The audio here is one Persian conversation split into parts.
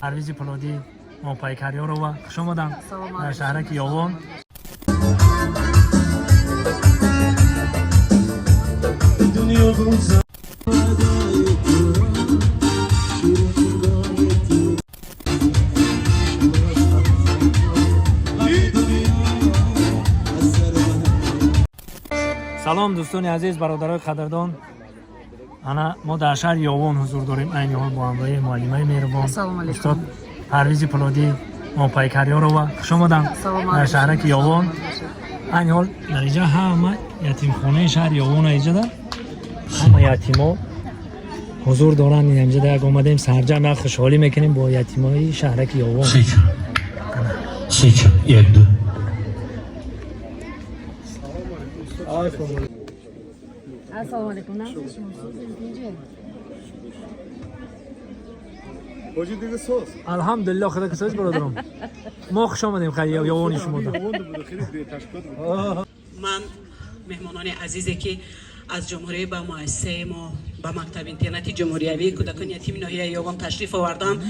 پرویز پولادی موپایکاری‌ها رو و خوش آمدن در شهرک یاوان. سلام دوستان عزیز، برادرای قدردان. ما در شهر یاوان حضور داریم، عین حال با همراه معلمای مهربان استاد پرویز پولادی موپایکاری‌ها رو و خوش آمدن در شهرک یاوان. عین حال در اینجا همه یتیمخانه شهر یاوان اینجا ده همه یتیما حضور دارن. اینجا ده اومدیم سرجم خوشحالی میکنیم با یتیمای شهرک یاوان. سیچ یک دو السلام علیکم. الحمدلله خدا کسایش برادرم. ما خوش آمدیم خیلی یاوانی شما ده. من مهمانان عزیزی که از جمهوری به مؤسسه ما به مکتب اینترنتی جمهوریوی کودکان یتیم ناحیه یاوان تشریف آوردم.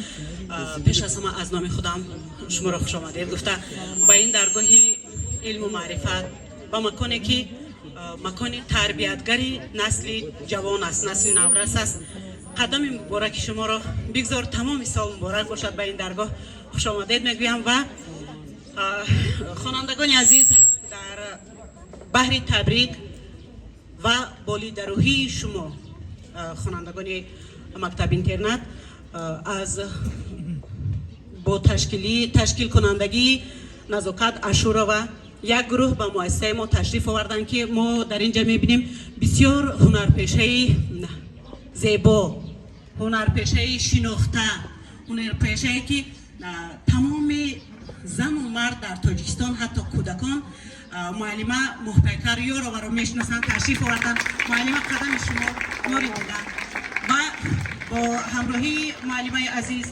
پیش از همه از نام خودم شما را خوش آمدید گفته با این درگاه علم و معرفت و مکانی که مکان تربیتگری نسل جوان است، نسل نورس است. قدم مبارک شما را بگذار تمام سال مبارک باشد. به این درگاه خوش آمدید میگویم و خوانندگان عزیز در بحر تبریک و بالیدروهی شما خوانندگان مکتب اینترنت از با تشکیل کنندگی نزاکت اشورا و یک گروه به مؤسسه ما تشریف آوردن که ما در اینجا میبینیم بسیار هنرپیشه زیبا، هنرپیشه شناخته، هنرپیشه که تمام زن و مرد در تاجیکستان حتی کودکان معلمه موپایکاری‌ها رو میشناسن تشریف آوردن. معلمه قدم شما نوری دیدن و با همراهی معلمه عزیز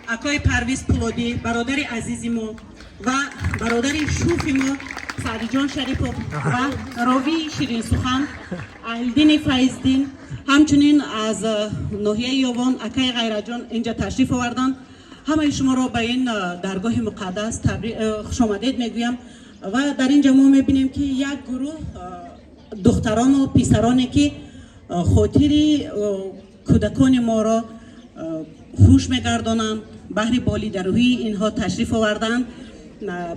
اکای پرویز پولادی برادر عزیزی ما و برادر شوخی ما سعدی جان شریفوف و راوی شیرین سخن اهلدین فیضدین، همچنین از ناحیه یاوان اکای غیرت جان اینجا تشریف آوردن. همه شما را به این درگاه مقدس خوش آمدید میگویم و در اینجا ما میبینیم که یک گروه دختران و پسرانی که خاطر کودکان ما را خوش میگردانند بحر بالیدروهی اینها تشریف آوردن،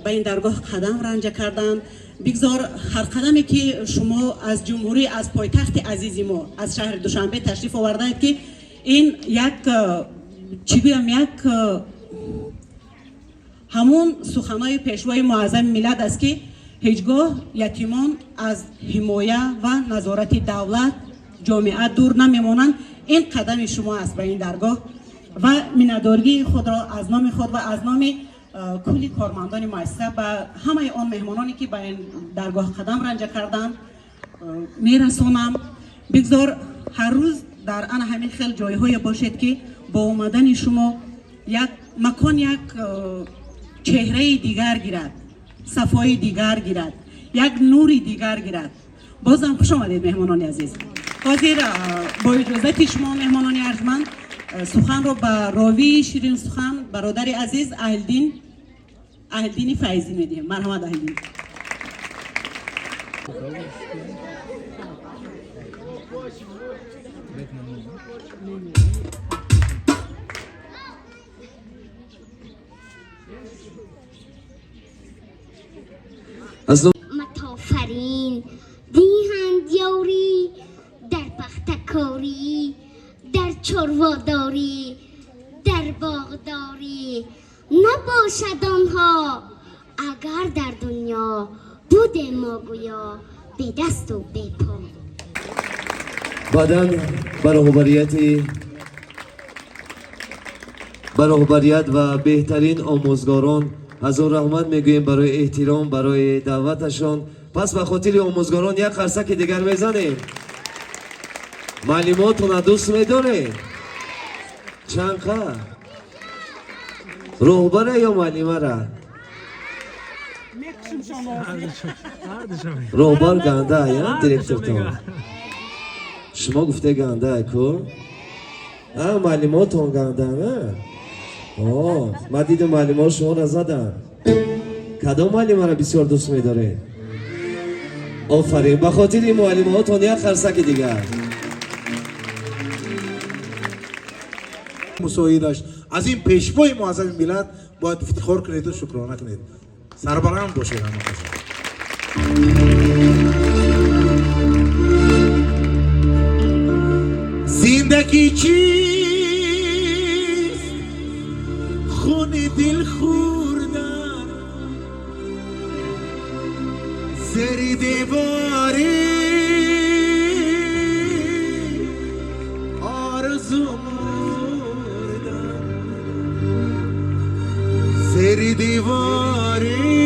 به این درگاه قدم رنج کردن. بگذار هر قدمی که شما از جمهوری، از پایتخت عزیزی ما از شهر دوشنبه تشریف آوردید که این یک چی بگم یک همون سخنهای پیشوای معظم ملت است که هیچگاه یتیمان از حمایه و نظارت دولت جامعه دور نمیمانند. این قدم شما است به این درگاه و میندارگی خود را از نام خود و از نام کلی کارمندان مؤسسه و همه آن مهمانانی که به این درگاه قدم رنج کردند میرسونم. بگذار هر روز در آن همین خیل جایهای باشد که با اومدن شما یک مکان یک چهره دیگر گیرد، صفای دیگر گیرد، یک نوری دیگر گیرد. بازم خوش آمدید مهمانان عزیز. حاضر با اجازت شما مهمانان ارجمند سخن رو به راوی شیرین سخن برادر عزیز اهلدین فیضی میدیم. مرحمت اهلدین. متافرین دیهند یاری در پختکاری، در چرواداری، در باغداری نباشد آنها اگر در دنیا بود ما گویا به دست و به پا. بعداً برابریت و بهترین آموزگاران هزار رحمت میگوییم برای احترام، برای دعوتشان. پس به خاطر آموزگاران یک قرصک دیگر میزنیم. معلماتون دوست میداره؟ چند خواهر؟ روبره یا معلمه را؟ روبر گنده یا دیرکتر تو؟ شما گفته گنده کو؟ معلماتون گردن من دیدم معلمات شما را زدن. کدام معلم را بسیار دوست می‌دارید؟ آفرین، به خاطر این معلماتون یک خرسک دیگر. مساعدش از این پیشوای معظم ملت باید افتخار کنید و شکرانه کنید. سربلند باشید همه کشا. زندگی چیست خون دل خوردن زیر دیواری آرزو مردن زیر دیواری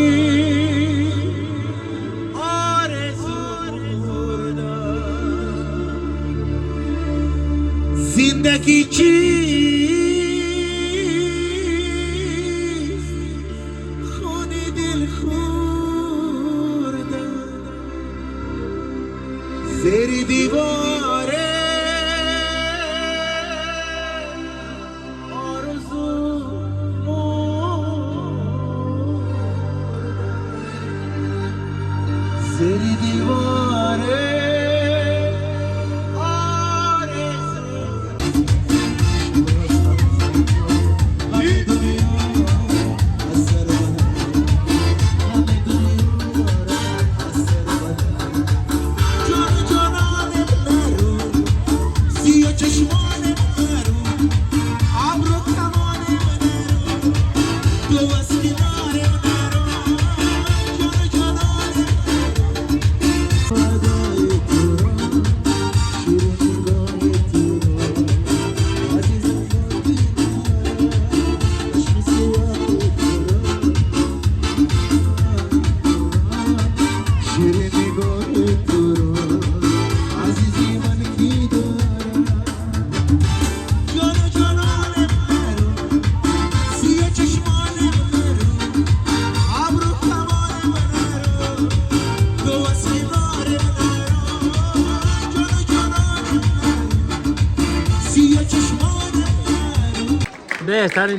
زندگی چیست خون دل خوردن زیر دیواره آرزو مردن زیر دیواره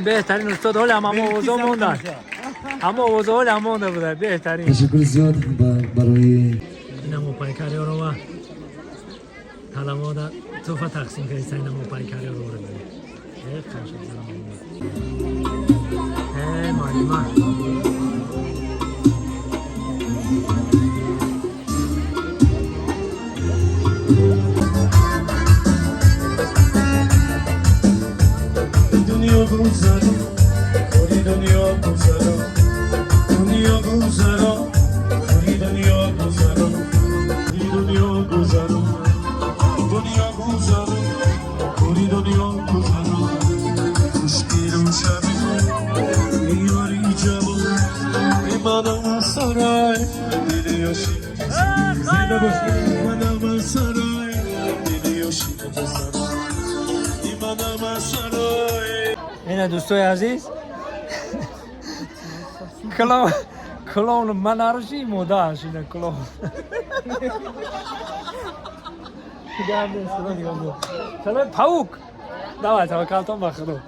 بهترین استاد حال هم اوضاع موندن. اوضاع حال هم مونده بوده. بهترین تشکر زیاد برای این هم پیکری رو و طلبات توفه تقسیم کنید این هم پیکری رو بودیم. معلومه دنیا گذرا کوری دنیا گذرا دنیا گذرا کوری دنیا گذرا کوری دنیا گذرا دنیا گذرا کوری دنیا گذرا خشکی رو شبی میاری جوان منم سرای دلیاشی زنده باشی منم سرای دلیاشی منم سرای. این دوستای عزیز کلون من عرشی مودا عرشینه کلون چرا پاوک دعوت توکلتون بخدا